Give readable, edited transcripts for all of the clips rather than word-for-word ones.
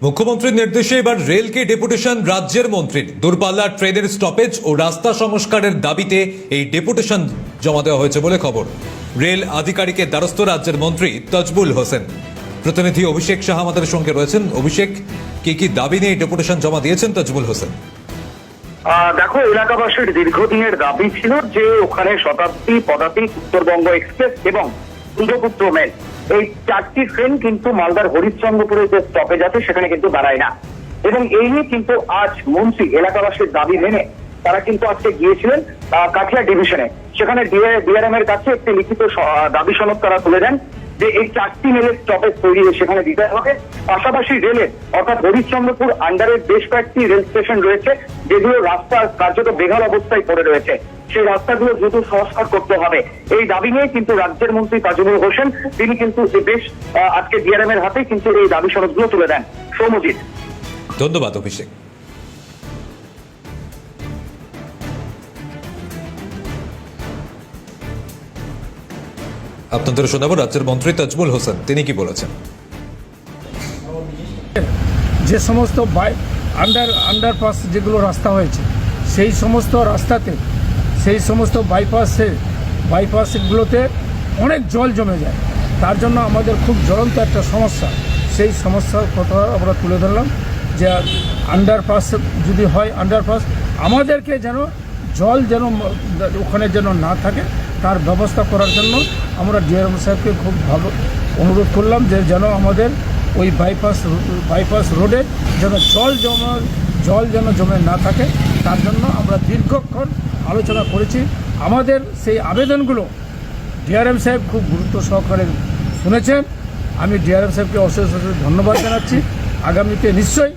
মুখ্যমন্ত্রীর নির্দেশে এবার রেলকে ডেপুটেশন রাজ্যের মন্ত্রীর দূরপাল্লার ট্রেনের স্টপেজ ও রাস্তা সংস্কারের দাবিতে এই ডেপুটেশন জমা দেওয়া হয়েছে বলে খবর। রেল আধিকারিকের দ্বারস্থ রাজ্যের মন্ত্রী তাজবুল হোসেন। প্রতিনিধি অভিষেক শাহ আমাদের সঙ্গে রয়েছেন। অভিষেক, কি দাবি নিয়ে ডেপুটেশন জমা দিয়েছেন তাজবুল হোসেন? দেখো, এলাকাবাসীর দীর্ঘদিনের দাবি ছিল যে ওখানে শতাব্দী, পদাতিক, উত্তরবঙ্গ এক্সপ্রেস এবং ব্রহ্মপুত্র মেল এই চারটি ট্রেন কিন্তু মালদার হরিশ্চন্দ্রপুরে যে স্টপেজ আছে সেখানে কিন্তু দাঁড়ায় না। এবং এই নিয়ে কিন্তু আজ মন্ত্রী এলাকাবাসীর দাবি মেনে তারা কিন্তু আজকে গিয়েছিলেন কাঠিয়া ডিভিশনে। সেখানে ডিআরএম এর কাছে একটি লিখিত দাবি সনদ তারা তুলে দেন যে এই চারটি মেলের স্টপেজ তৈরি সেখানে দিতে হবে। পাশাপাশি রেলের অর্থাৎ হরিশ্চন্দ্রপুর আন্ডারের বেশ কয়েকটি রেল স্টেশন রয়েছে যেগুলো রাস্তা কার্যত বেহাল অবস্থায় পড়ে রয়েছে, সেই রাস্তাগুলো দ্রুত সংস্কার করতে হবে। এই দাবি নিয়ে কিন্তু রাজ্যের মন্ত্রী তাজবুল হোসেন তিনি কিন্তু বেশ আজকে ডিআরএম এর হাতে কিন্তু এই দাবি সনদগুলো তুলে দেন। সৌমজিৎ, ধন্যবাদ অভিষেক। আপনাদের শোনাবো রাজ্যের মন্ত্রী তাজবুল হোসেন, তিনি কি বলেছেন। যে সমস্ত আন্ডারপাস যেগুলো রাস্তা হয়েছে সেই সমস্ত রাস্তাতে, সেই সমস্ত বাইপাসগুলোতে অনেক জল জমে যায়। তার জন্য আমাদের খুব জ্বলন্ত একটা সমস্যা, সেই সমস্যার কথা আমরা তুলে ধরলাম যে আন্ডারপাস যদি হয়, আন্ডারপাস আমাদেরকে যেন জল যেন ওখানে যেন না থাকে তার ব্যবস্থা করার জন্য আমরা ডিআরএম সাহেবকে খুব ভালো অনুরোধ করলাম যে যেন আমাদের ওই বাইপাস রোডে যেন জল যেন জমে না থাকে, তার জন্য আমরা দীর্ঘক্ষণ আলোচনা করেছি। আমাদের সেই আবেদনগুলো ডিআরএম সাহেব খুব গুরুত্ব সহকারে শুনেছেন। আমি ডিআরএম সাহেবকে অশেষ ধন্যবাদ জানাচ্ছি। আগামীতে নিশ্চয়ই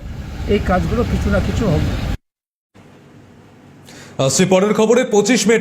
এই কাজগুলো কিছু না কিছু হবে। পরের খবরে 25 মে